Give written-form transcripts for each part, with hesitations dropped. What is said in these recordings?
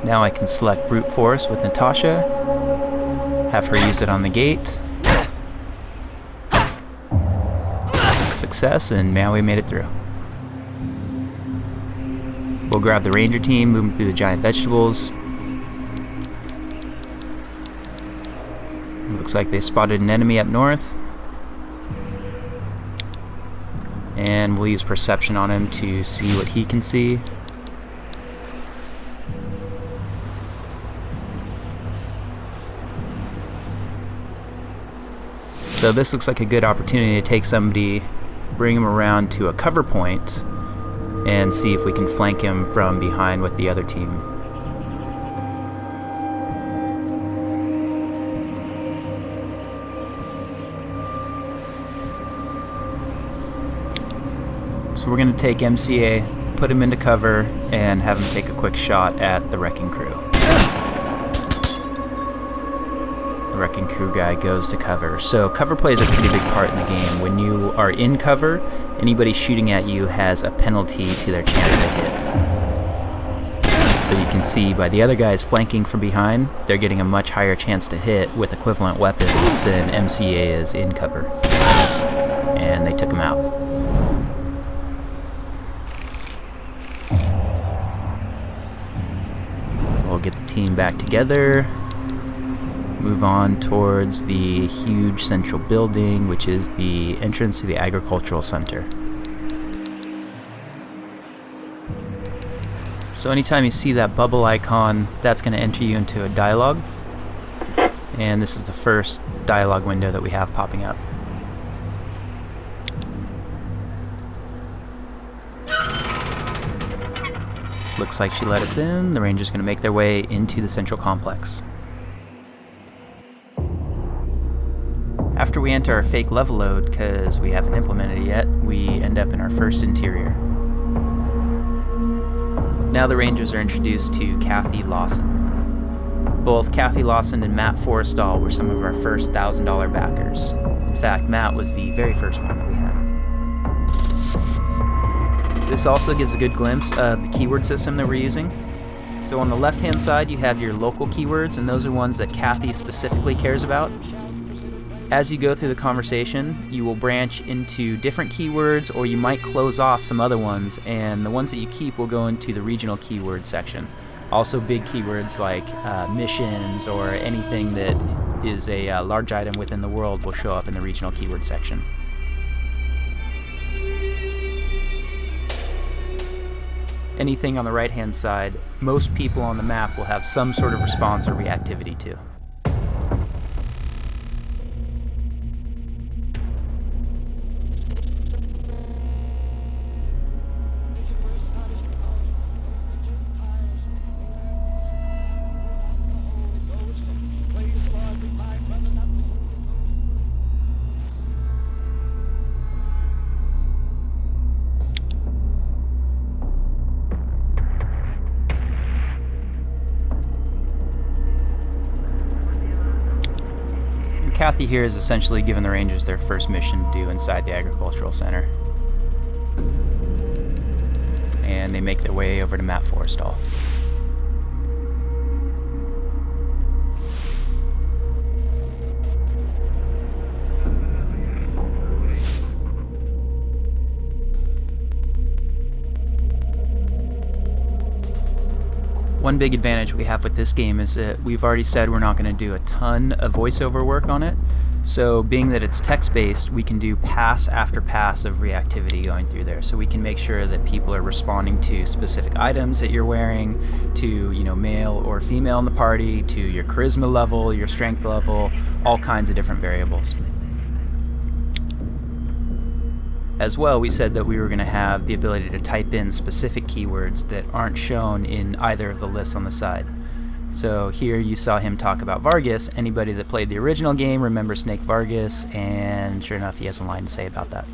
Now I can select brute force with Natasha, have her use it on the gate. Success, and Maui made it through. We'll grab the ranger team, move them through the giant vegetables. It looks like they spotted an enemy up north. And we'll use perception on him to see what he can see. So this looks like a good opportunity to take somebody, bring him around to a cover point, and see if we can flank him from behind with the other team. So we're going to take MCA, put him into cover, and have him take a quick shot at the wrecking crew. The wrecking crew guy goes to cover. So cover plays a pretty big part in the game. When you are in cover, anybody shooting at you has a penalty to their chance to hit. So you can see by the other guys flanking from behind, they're getting a much higher chance to hit with equivalent weapons than MCA is in cover. And they took him out. We'll get the team back together. Move on towards the huge central building, which is the entrance to the agricultural center. So anytime you see that bubble icon, that's going to enter you into a dialogue. And this is the first dialogue window that we have popping up. Looks like she let us in. The Rangers going to make their way into the central complex. After we enter our fake level load, because we haven't implemented it yet, we end up in our first interior. Now the Rangers are introduced to Kathy Lawson. Both Kathy Lawson and Matt Forrestal were some of our first $1,000 backers. In fact, Matt was the very first one that we had. This also gives a good glimpse of the keyword system that we're using. So on the left-hand side, you have your local keywords, and those are ones that Kathy specifically cares about. As you go through the conversation, you will branch into different keywords, or you might close off some other ones, and the ones that you keep will go into the regional keyword section. Also big keywords like missions or anything that is a large item within the world will show up in the regional keyword section. Anything on the right-hand side, most people on the map will have some sort of response or reactivity to. Kathy here is essentially giving the Rangers their first mission to do inside the agricultural center. And they make their way over to Matt Forrestal. One big advantage we have with this game is that we've already said we're not going to do a ton of voiceover work on it. So being that it's text-based, we can do pass after pass of reactivity going through there. So we can make sure that people are responding to specific items that you're wearing, to male or female in the party, to your charisma level, your strength level, all kinds of different variables. As well, we said that we were going to have the ability to type in specific keywords that aren't shown in either of the lists on the side. So here you saw him talk about Vargas. Anybody that played the original game remembers Snake Vargas, and sure enough, he has a line to say about that.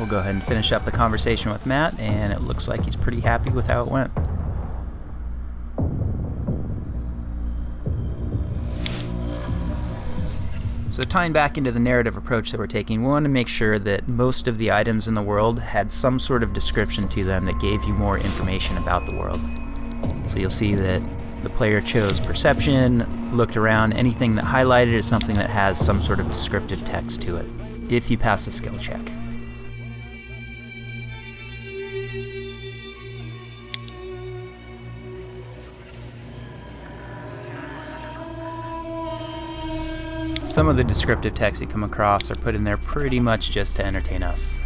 we'll go ahead and finish up the conversation with Matt, and it looks like he's pretty happy with how it went. So tying back into the narrative approach that we're taking, we want to make sure that most of the items in the world had some sort of description to them that gave you more information about the world. So you'll see that the player chose perception, looked around, anything that highlighted is something that has some sort of descriptive text to it, if you pass the skill check. Some of the descriptive text you come across are put in there pretty much just to entertain us.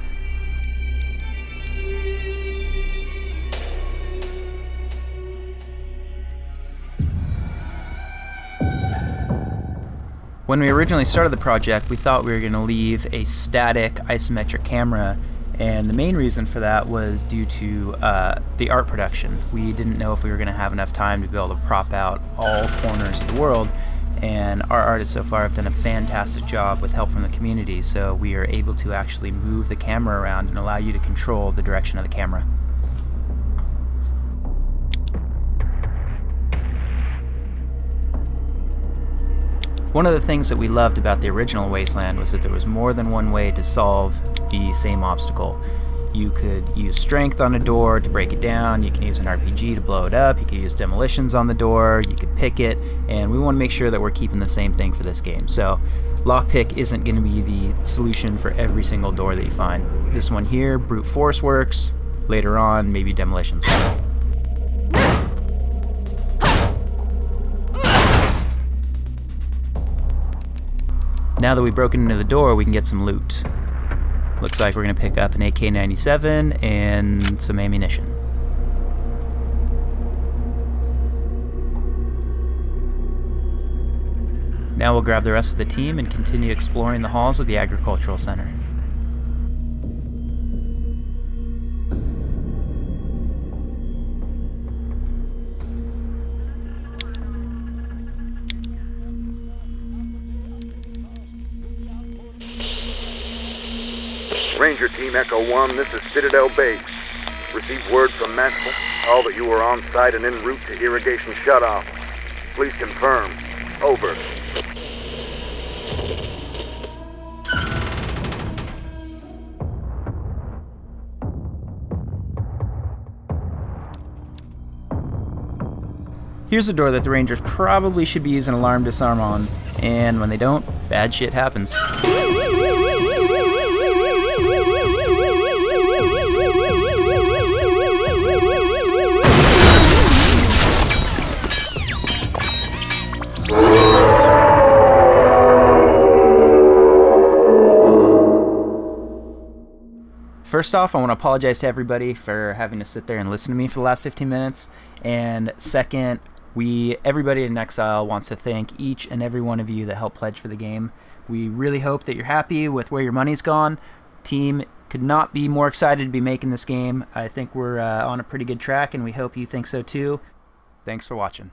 When we originally started the project, we thought we were going to leave a static isometric camera, and the main reason for that was due to the art production. We didn't know if we were going to have enough time to be able to prop out all corners of the world, and our artists so far have done a fantastic job with help from the community, so we are able to actually move the camera around and allow you to control the direction of the camera. One of the things that we loved about the original Wasteland was that there was more than one way to solve the same obstacle. You could use strength on a door to break it down, you can use an RPG to blow it up, you could use demolitions on the door, you could pick it, and we want to make sure that we're keeping the same thing for this game. So lockpick isn't going to be the solution for every single door that you find. This one here, brute force works, later on maybe demolitions work. Now that we've broken into the door, we can get some loot. Looks like we're going to pick up an AK-97 and some ammunition. Now we'll grab the rest of the team and continue exploring the halls of the Agricultural Center. Ranger Team Echo 1, this is Citadel Base. Received word from Maxwell. All that you are on site and en route to irrigation shutoff. Please confirm. Over. Here's a door that the Rangers probably should be using alarm disarm on, and when they don't, bad shit happens. First off, I want to apologize to everybody for having to sit there and listen to me for the last 15 minutes. And second, everybody in Exile wants to thank each and every one of you that helped pledge for the game. We really hope that you're happy with where your money's gone. Team could not be more excited to be making this game. I think we're on a pretty good track, and we hope you think so too. Thanks for watching.